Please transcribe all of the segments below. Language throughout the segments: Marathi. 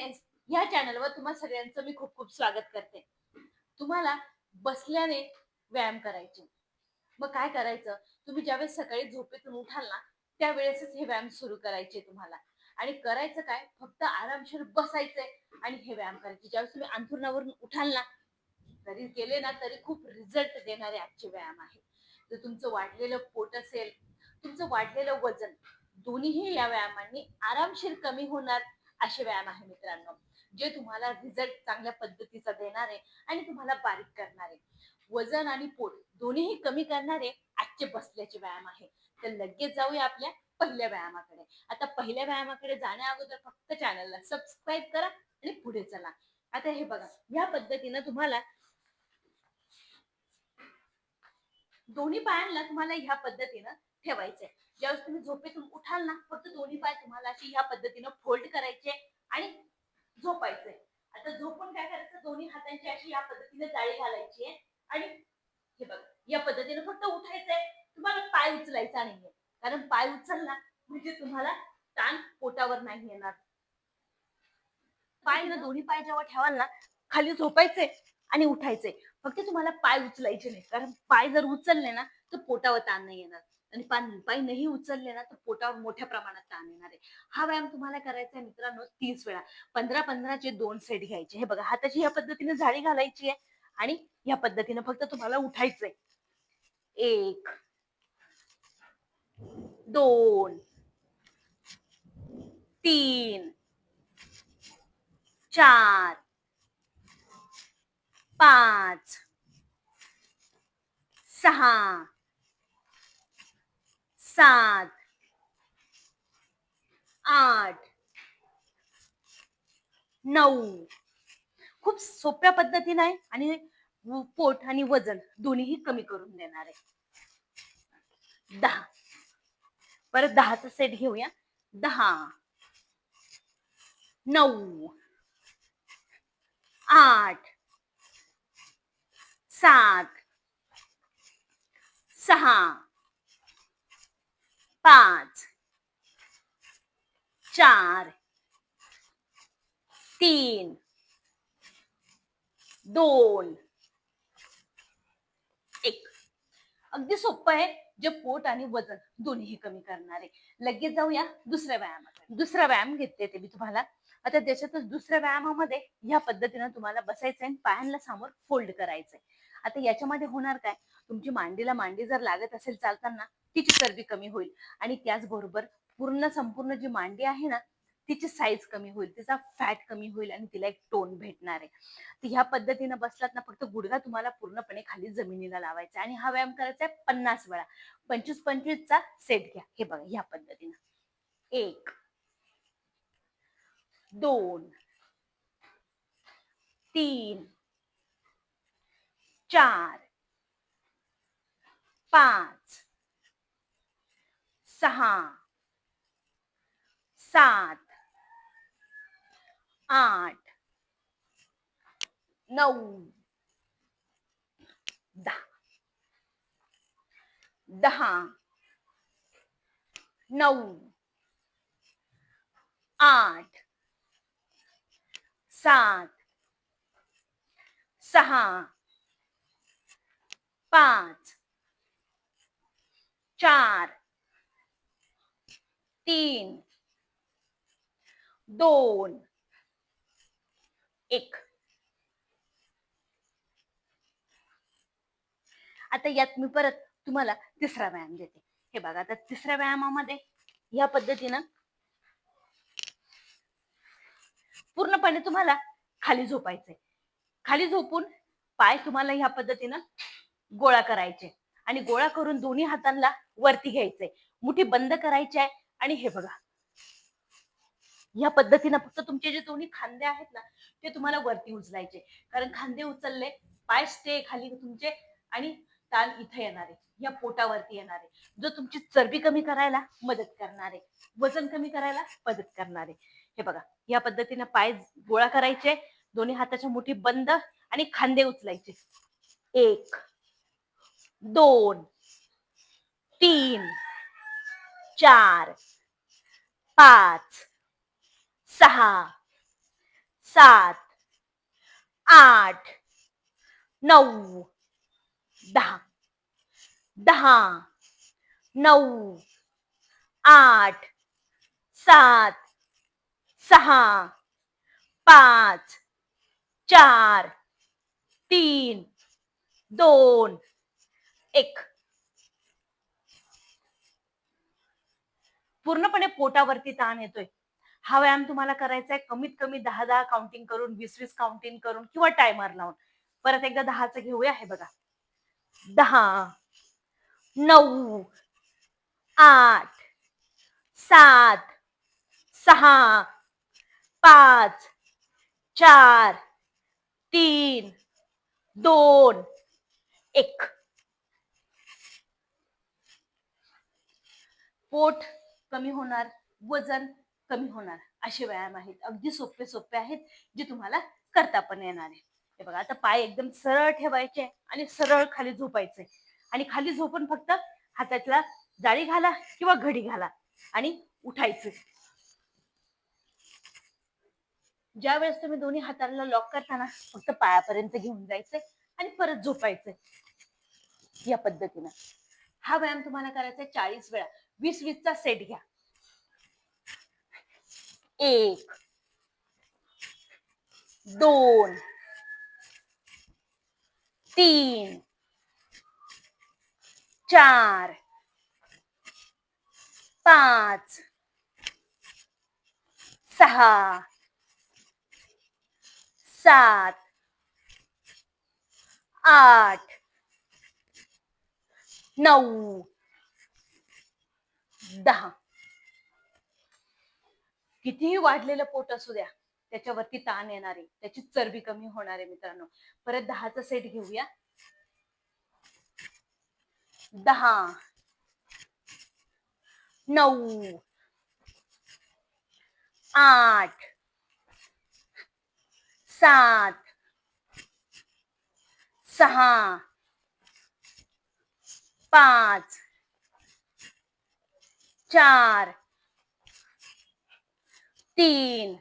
फिटनेस या चॅनलवर तुम्हा सगळ्यांचं मी खूप खूप स्वागत करते. तुम्हाला बसल्याने व्यायाम करायचे. मग काय करायचं? तुम्ही ज्यावेळेस सकाळी झोपेतून उठाल ना, त्यावेळेसच हे व्यायाम सुरू करायचे तुम्हाला. आणि करायचं काय? फक्त आरामशीर बसायचंय आणि हे व्यायाम करायचे. ज्यावेळेस तुम्ही अंथरुणावरून उठाल ना, जरी केले ना तरी खूप रिझल्ट देणारे आजचे व्यायाम आहे. जर तुमचं वाढलेलं पोट असेल, तुमचं वाढलेलं वजन, दोन्हीही या व्यायामांनी आरामशीर कमी होणार असे व्यायाम आहे मित्रांनो. जे तुम्हाला रिझल्ट चांगल्या पद्धतीचा देणारे आणि तुम्हाला बारीक करणारे, वजन आणि पोट दोन्हीही कमी करणारे आजचे बसल्याचे व्यायाम आहे. तर लगेच जाऊया आपल्या पहिल्या व्यायामाकडे. आता पहिल्या व्यायामाकडे जाण्या अगोदर फक्त चॅनलला सबस्क्राईब करा आणि पुढे चला. आता हे बघा, या पद्धतीनं तुम्हाला दोन्ही पायांना तुम्हाला ह्या पद्धतीनं ठेवायचंय. ज्यावेळेस तुम्ही झोपेतून उठाल ना, फक्त दोन्ही पाय तुम्हाला अशी ह्या पद्धतीनं फोल्ड करायचे आणि झोपायचंय. आता झोपून काय करायचं? दोन्ही हातांची अशी या पद्धतीने जाळी घालायची आहे आणि हे बघा, या पद्धतीने फक्त उठायचंय. तुम्हाला पाय उचलायचा नाहीये, कारण पाय उचलला म्हणजे तुम्हाला ताण पोटावर नाही येणार. पाय ना दोन्ही पाय जेव्हा ठेवाल ना, खाली झोपायचे आणि उठायचे. फक्त तुम्हाला पाय उचलायचे नाही, कारण पाय जर उचलले ना तर पोटावर ताण नाही येणार आणि पाय नाही उचलले ना तर पोटावर मोठ्या प्रमाणात ताण येणार आहे. हा व्यायाम तुम्हाला करायचा आहे मित्रांनो 30 वेळा. 15-15 चे 2 सेट घ्यायचे. हे बघा, हाताची या पद्धतीने जाळी घालायची आहे आणि या पद्धतीने फक्त तुम्हाला उठायचंय. 1 2 3 4 5 6 7 8 9. खूप सोप्या पद्धतीने आहे आणि पोट आणि वजन दोन्हीही कमी करून देणार आहे. 10. परत 10चा सेट घेऊया. 10 9 8 7 6 5 4 3 2 1. अगदी सोपं आहे, जे पोट आणि वजन दोन्हीही कमी करणार आहे. लगेच जाऊया दुसऱ्या व्यायामाकडे. दुसरा व्यायाम घेते ते मी तुम्हाला. आता त्याच्यातच दुसऱ्या व्यायामामध्ये या पद्धतीनं तुम्हाला बसायचंय आणि पायांना समोर फोल्ड करायचंय. आता याच्यामध्ये होणार काय? तुमची मांडीला मांडी जर लागत असेल चालताना, तिची चरबी कमी होईल आणि त्याचबरोबर संपूर्ण जी मांडी आहे ना, तिची साईज कमी होईल, तिचा फॅट कमी होईल आणि तिला एक टोन भेटणार आहे. तर ह्या पद्धतीनं बसलात ना, फक्त गुडघा तुम्हाला पूर्णपणे खाली जमिनीला लावायचा आणि हा व्यायाम करायचा आहे 50 वेळा. 25-25 चा सेट घ्या. हे बघा, ह्या पद्धतीनं 1 2 3 4 5 6 7 8 9 10. 10 9 8 7 6 5 4 3 2 1. आता यात मी परत तुम्हाला तिसरा व्यायाम देते. हे बघा, आता तिसऱ्या व्यायामामध्ये या पद्धतीनं पूर्णपणे तुम्हाला खाली झोपायचंय. खाली झोपून पाय तुम्हाला ह्या पद्धतीनं गोळा करायचे आणि गोळा करून दोन्ही हातांना वरती घ्यायचंय. मुठी बंद करायची आहे आणि हे बघा, या पद्धतीनं फक्त तुमचे जे दोन्ही खांदे आहेत ना, ते तुम्हाला वरती उचलायचे. कारण खांदे उचलले, पाय स्टे खाली तुमचे आणि ताण इथे येणार आहे, या पोटावरती येणार आहे, जो तुमची चरबी कमी करायला मदत करणार आहे, वजन कमी करायला मदत करणार आहे. हे बघा, या पद्धतीनं पाय गोळा करायचे, दोन्ही हाताच्या मुठी बंद आणि खांदे उचलायचे. 1 2 3 4 5 6 7, 8, 9, 10, 10, 9, 8, 7, 6, 5, 4, 3, 2, 1. पूर्णपणे पोटावरती ताण येतोय. हा व्यायाम तुम्हाला करायचा आहे कमीत कमी 10 काउंटिंग करून, 20 काउंटिंग करून किंवा टायमर लावून. परत एकदा 10चं घेऊया. हे बघा, 10, 9, 8, 7, 6, 5, 4, 3, 2, 1. पोट कमी होणार, वजन कमी होणार असे व्यायाम आहेत. अगदी सोपे सोपे आहेत, जे तुम्हाला करता पण येणार आहे. हे बघा, आता पाय एकदम सरळ ठेवायचे आणि सरळ खाली झोपायचे आणि खाली झोपून फक्त हातातला जाळी घाला किंवा घडी घाला आणि उठायचे. ज्या वेळेस तुम्ही दोन्ही हाताला लॉक करताना फक्त पायापर्यंत घेऊन जायचे आणि परत झोपायचे. या पद्धतीनं हा व्यायाम तुम्हाला करायचा आहे 40 वेळा. 20-20चा सेट घ्या. 1, 2, 3, 4, 5, 6, 7, 8, 9, 10. कितीही वाढलेलं पोट असू द्या, त्याच्यावरती ताण येणार आहे, त्याची चरबी कमी होणार आहे मित्रांनो. परत 10चा सेट घेऊया. 10, 9, 8, 7, 6, 5, 4, 3,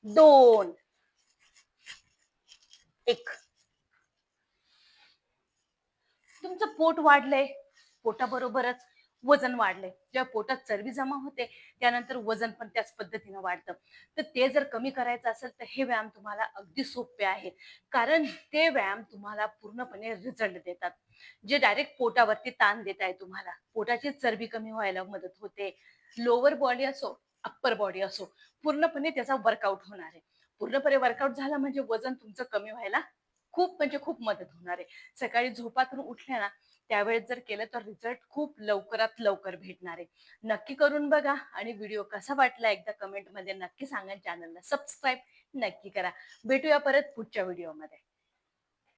2, 1. तुमचं पोट वाढलंय, पोटाबरोबरच वजन वाढलंय. जेव्हा पोटात चरबी जमा होते, त्यानंतर वजन पण त्याच पद्धतीनं वाढतं. तर ते जर कमी करायचं असेल तर हे व्यायाम तुम्हाला अगदी सोपे आहेत, कारण ते व्यायाम तुम्हाला पूर्णपणे रिझल्ट देतात. जे डायरेक्ट पोटावरती ताण देत आहे, तुम्हाला पोटाची चरबी कमी व्हायला मदत होते. लोअर बॉडी असो, अप्पर बॉडी असो, पूर्णपणे त्याचा वर्कआउट होणार आहे. पूर्णपणे वर्कआउट झाला म्हणजे वजन तुमचं कमी व्हायला खूप म्हणजे खूप मदत होणार आहे. सकाळी झोपातून उठल्या ना, त्यावेळेस जर केलं तर रिझल्ट खूप लवकरात लवकर भेटणार आहे. नक्की करून बघा आणि व्हिडिओ कसा वाटला एकदा कमेंटमध्ये नक्की सांगा. चॅनलला सबस्क्राईब नक्की करा. भेटूया परत पुढच्या व्हिडिओमध्ये.